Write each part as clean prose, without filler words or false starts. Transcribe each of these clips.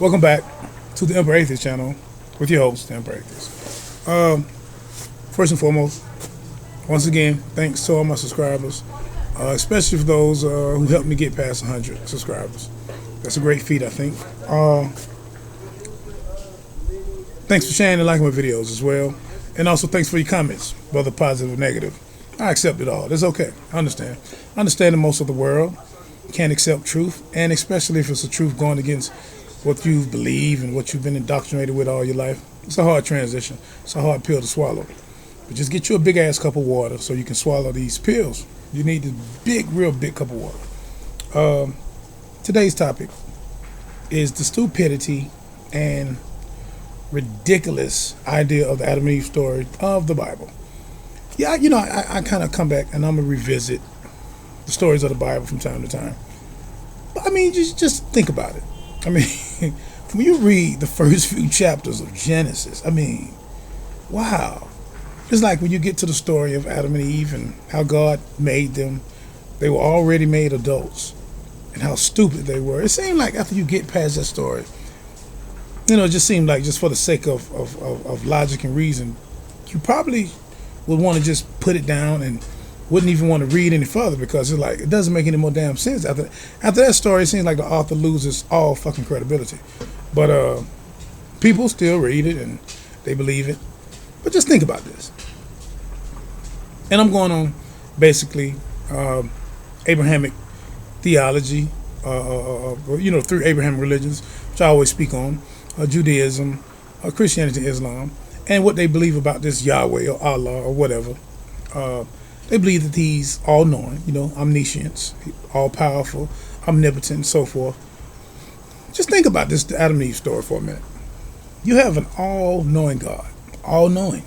Welcome back to the Emperor Atheist channel with your host, the Emperor Atheist. First and foremost, once again, thanks to all my subscribers, especially for those who helped me get past 100 subscribers. That's a great feat, I think. Thanks for sharing and liking my videos as well. And also thanks for your comments, whether positive or negative. I accept it all. It's okay. I understand. I understand that most of the world can't accept truth, and especially if it's a truth going against what you believe and what you've been indoctrinated with all your life. It's a hard transition. It's a hard pill to swallow. But just get you a big ass cup of water so you can swallow these pills. You need a real big cup of water. Today's topic is the stupidity and ridiculous idea of the Adam and Eve story of the Bible. Yeah, I kind of come back and I'm going to revisit the stories of the Bible from time to time. But I mean, just think about it. I mean, when you read the first few chapters of Genesis, I mean, wow. It's like when you get to the story of Adam and Eve and how God made them, they were already made adults, and how stupid they were. It seemed like after you get past that story, it just seemed like, just for the sake of logic and reason, you probably would want to just put it down and wouldn't even want to read any further, because it's like, it doesn't make any more damn sense. After that story, it seems like the author loses all fucking credibility. But people still read it and they believe it. But just think about this. And I'm going on basically Abrahamic theology, through Abrahamic religions, which I always speak on, Judaism, Christianity, Islam, and what they believe about this Yahweh or Allah or whatever. They believe that he's all-knowing, omniscience, all-powerful, omnipotent, and so forth. Just think about this Adam and Eve story for a minute. You have an all-knowing God. All-knowing.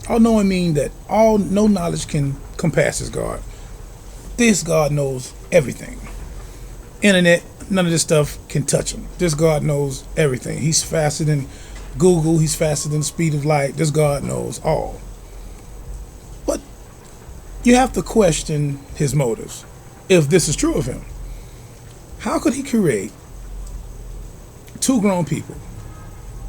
All-knowing means that no knowledge can compass this God. This God knows everything. Internet, none of this stuff can touch him. This God knows everything. He's faster than Google. He's faster than the speed of light. This God knows all. But you have to question his motives, if this is true of him. How could he create two grown people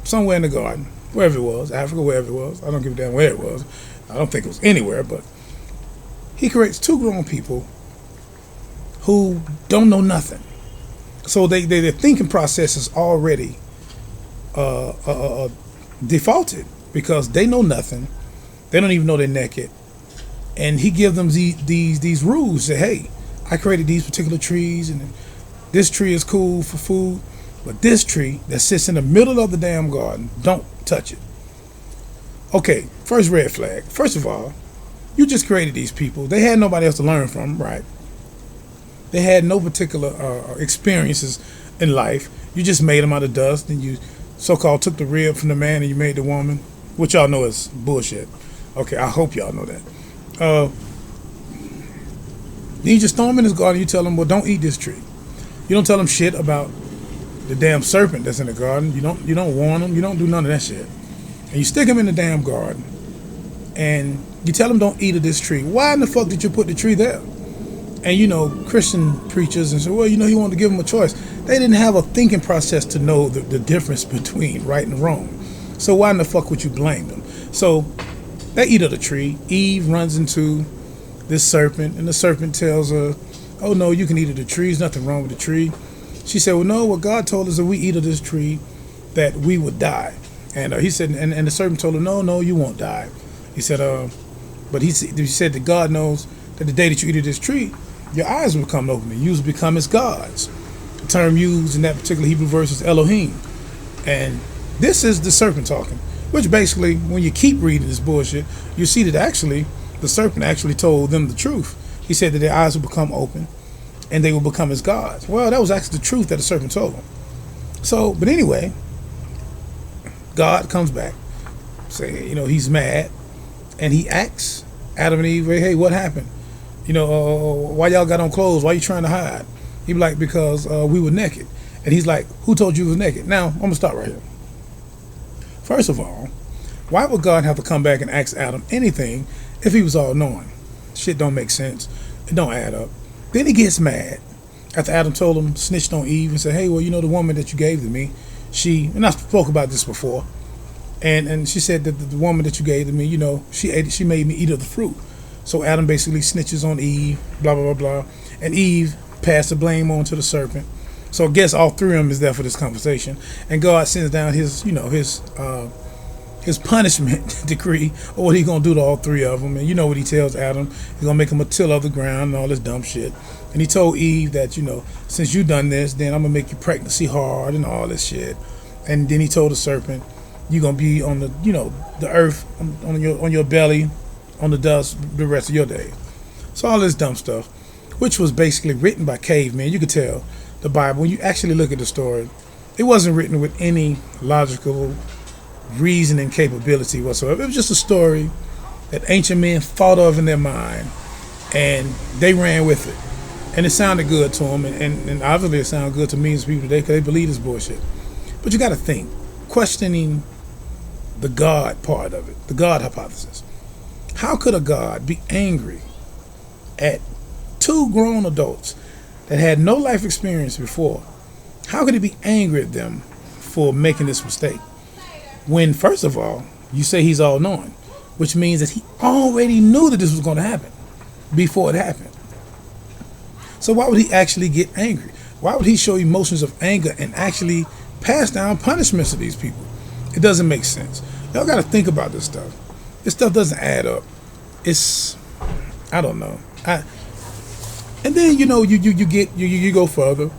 somewhere in the garden, wherever it was, Africa, wherever it was? I don't give a damn where it was. I don't think it was anywhere, but he creates two grown people who don't know nothing. So their thinking process is already defaulted, because they know nothing. They don't even know they're naked. And he gives them these rules. Say, hey, I created these particular trees, and this tree is cool for food, but this tree that sits in the middle of the damn garden, don't touch it. Okay, first red flag. First of all, you just created these people. They had nobody else to learn from, right? They had no particular experiences in life. You just made them out of dust, and you so-called took the rib from the man and you made the woman, which y'all know is bullshit. Okay, I hope y'all know that. Then you just throw him in his garden. You tell him, well, don't eat this tree. You don't tell him shit about the damn serpent that's in the garden. You don't warn him. You don't do none of that shit. And you stick him in the damn garden, and you tell him don't eat of this tree. Why in the fuck did you put the tree there? And Christian preachers and say, well, you wanted to give them a choice. They didn't have a thinking process to know the difference between right and wrong. So why in the fuck would you blame them? So they eat of the tree. Eve runs into this serpent, and the serpent tells her, oh no, you can eat of the tree. There's nothing wrong with the tree. She said, well, no, what God told us, that we eat of this tree, that we would die. And he said, and the serpent told her, no, you won't die. He said, but he said that God knows that the day that you eat of this tree, your eyes will become open, and you will become as gods. The term used in that particular Hebrew verse is Elohim. And this is the serpent talking, which basically, when you keep reading this bullshit, you see that actually the serpent actually told them the truth. He said that their eyes will become open and they will become as gods. Well, that was actually the truth that the serpent told them. So, but anyway, God comes back, saying, he's mad, and he asks Adam and Eve, hey, what happened? Why y'all got on clothes? Why you trying to hide? He be like, because we were naked. And he's like, who told you we was naked? Now, I'm going to stop right here. First of all, why would God have to come back and ask Adam anything if he was all-knowing? Shit don't make sense. It don't add up. Then he gets mad after Adam told him, snitched on Eve and said, hey, well, the woman that you gave to me, and I spoke about this before, and she said that the woman that you gave to me, she made me eat of the fruit. So Adam basically snitches on Eve, blah blah blah blah, and Eve passed the blame on to the serpent. So I guess all three of them is there for this conversation, and God sends down his punishment decree, or what He's gonna do to all three of them. And you know what He tells Adam? He's gonna make him a tiller of the ground and all this dumb shit. And He told Eve that since you done this, then I'm gonna make your pregnancy hard and all this shit. And then He told the serpent, you're gonna be on the earth, on your belly, on the dust the rest of your days. So all this dumb stuff, which was basically written by cavemen. You could tell the Bible, when you actually look at the story, it wasn't written with any logical reasoning capability whatsoever. It was just a story that ancient men thought of in their mind, and they ran with it, and it sounded good to them, and obviously it sounded good to me as people today because they believe this bullshit. But you got to think, questioning the God part of it, the God hypothesis. How could a God be angry at two grown adults that had no life experience before? How could He be angry at them for making this mistake? When, first of all, you say He's all-knowing, which means that He already knew that this was going to happen before it happened. So why would He actually get angry? Why would He show emotions of anger and actually pass down punishments to these people? It doesn't make sense. Y'all got to think about this stuff. This stuff doesn't add up. I don't know. And then you go further.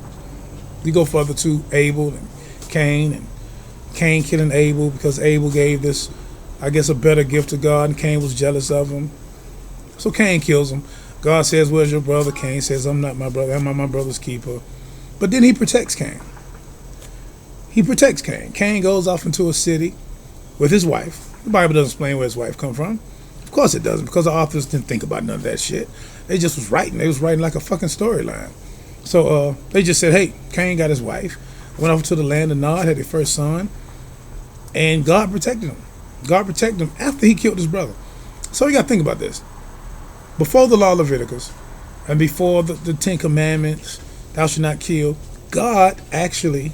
You go further to Abel and Cain killing Abel because Abel gave this, I guess, a better gift to God, and Cain was jealous of him. So Cain kills him. God says, "Where's your brother?" Cain says, "I'm not my brother. I'm my brother's keeper." But then He protects Cain. Cain goes off into a city with his wife. The Bible doesn't explain where his wife come from. Of course it doesn't, because the authors didn't think about none of that shit. They just was writing. They was writing like a fucking storyline. So they just said, hey, Cain got his wife, went off to the land of Nod, had their first son, and God protected him. God protected him after he killed his brother. So you got to think about this. Before the law of Leviticus, and before the Ten Commandments, thou shalt not kill, God actually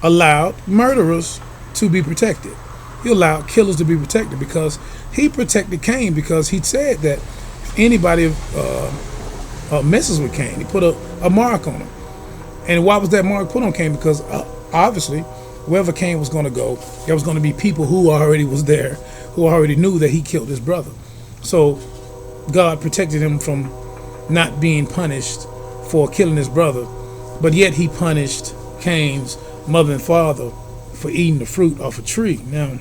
allowed murderers to be protected. He allowed killers to be protected because He protected Cain, because He said that if anybody messes with Cain, He put a mark on him. And why was that mark put on Cain? Because obviously, wherever Cain was going to go, there was going to be people who already was there, who already knew that he killed his brother. So God protected him from not being punished for killing his brother, but yet He punished Cain's mother and father for eating the fruit off a tree. Now,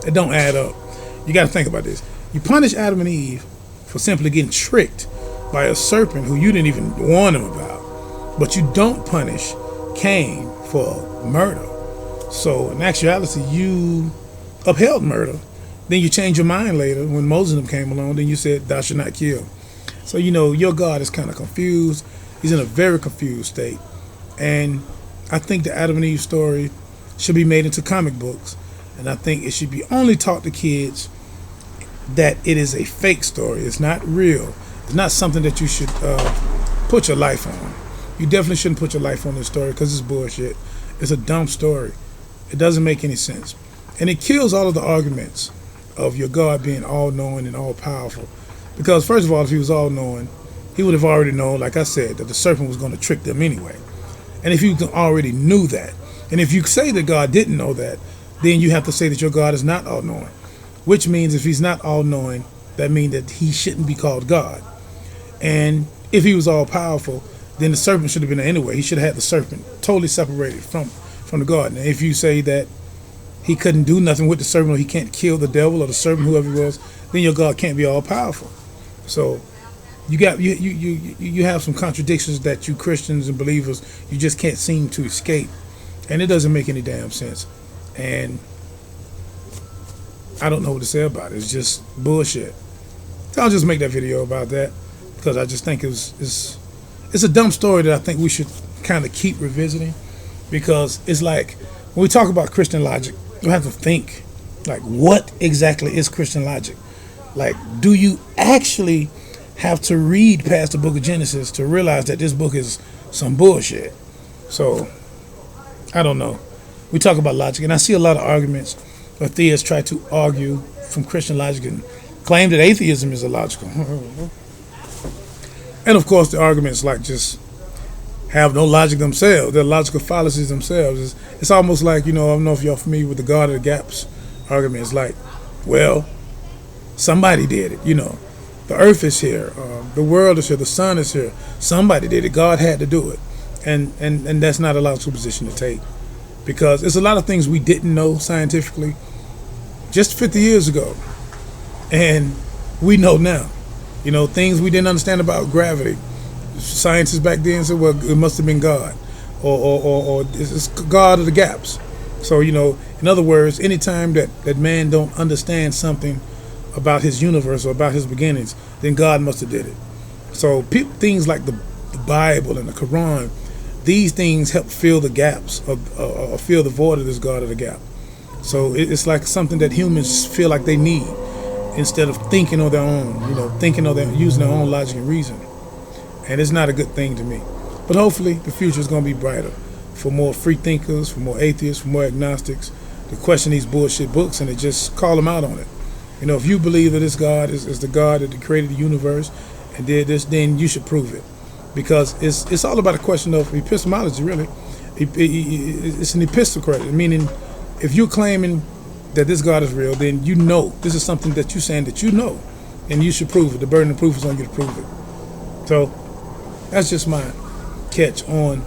it don't add up. You got to think about this. You punish Adam and Eve for simply getting tricked by a serpent who you didn't even warn them about, but you don't punish Cain for murder. So in actuality, you upheld murder. Then you changed your mind later when Moses and them came along. Then you said, thou shalt not kill. So your God is kind of confused. He's in a very confused state. And I think the Adam and Eve story should be made into comic books. And I think it should be only taught to kids that it is a fake story. It's not real. It's not something that you should put your life on. You definitely shouldn't put your life on this story because it's bullshit. It's a dumb story. It doesn't make any sense. And it kills all of the arguments of your God being all-knowing and all-powerful. Because first of all, if He was all-knowing, He would have already known, like I said, that the serpent was going to trick them anyway. And if you already knew that, and if you say that God didn't know that, then you have to say that your God is not all-knowing. Which means if He's not all-knowing, that means that He shouldn't be called God. And if He was all-powerful, then the serpent should have been there anyway. He should have had the serpent totally separated from the garden. And if you say that He couldn't do nothing with the serpent, or He can't kill the devil or the serpent, whoever he was, then your God can't be all-powerful. So you have some contradictions that you Christians and believers, you just can't seem to escape. And it doesn't make any damn sense. And I don't know what to say about it. It's just bullshit. So I'll just make that video about that because I just think it's a dumb story that I think we should kind of keep revisiting, because it's like when we talk about Christian logic, you have to think, like, what exactly is Christian logic? Like, do you actually have to read past the book of Genesis to realize that this book is some bullshit? So I don't know. we talk about logic, and I see a lot of arguments where theists try to argue from Christian logic and claim that atheism is illogical. And of course, the arguments like just have no logic themselves. They're logical fallacies themselves. It's almost like, I don't know if y'all familiar with the God of the Gaps argument. It's like, well, somebody did it. The earth is here, the world is here, the sun is here. Somebody did it. God had to do it, and that's not a logical position to take, because there's a lot of things we didn't know scientifically just 50 years ago, and we know now. Things we didn't understand about gravity. Scientists back then said, well, it must have been God, or it's God of the gaps. So, in other words, anytime that man don't understand something about his universe or about his beginnings, then God must have did it. So things like the Bible and the Quran, these things help fill the gaps or fill the void of this God of the gap. So it's like something that humans feel like they need, instead of thinking on their own, using their own logic and reason. And it's not a good thing to me. But hopefully the future is going to be brighter for more free thinkers, for more atheists, for more agnostics, to question these bullshit books and to just call them out on it. If you believe that this God is the God that created the universe and did this, then you should prove it. Because it's all about a question of epistemology, really. It's an epistocracy, meaning if you're claiming that this God is real, then this is something that you're saying that and you should prove it. The burden of proof is on you to prove it. So that's just my catch on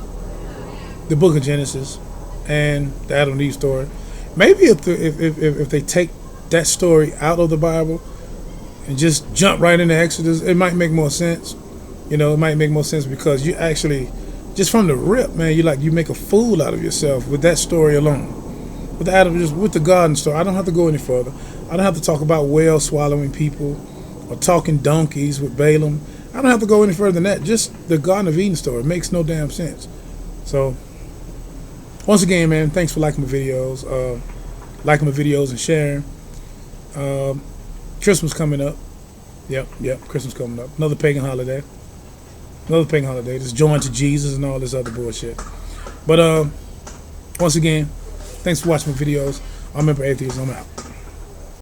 the book of Genesis and the Adam and Eve story. Maybe if they take that story out of the Bible and just jump right into Exodus, it might make more sense. It might make more sense, because you actually, just from the rip, man, you make a fool out of yourself with that story alone. With the garden story, I don't have to go any further. I don't have to talk about whales swallowing people or talking donkeys with Balaam. I don't have to go any further than that. Just the Garden of Eden story makes no damn sense. So, once again, man, thanks for liking my videos. And sharing. Christmas coming up. Yep, Christmas coming up. Another pagan holiday. This join to Jesus and all this other bullshit. But once again, thanks for watching my videos. I'm Emperor Atheist. I'm out.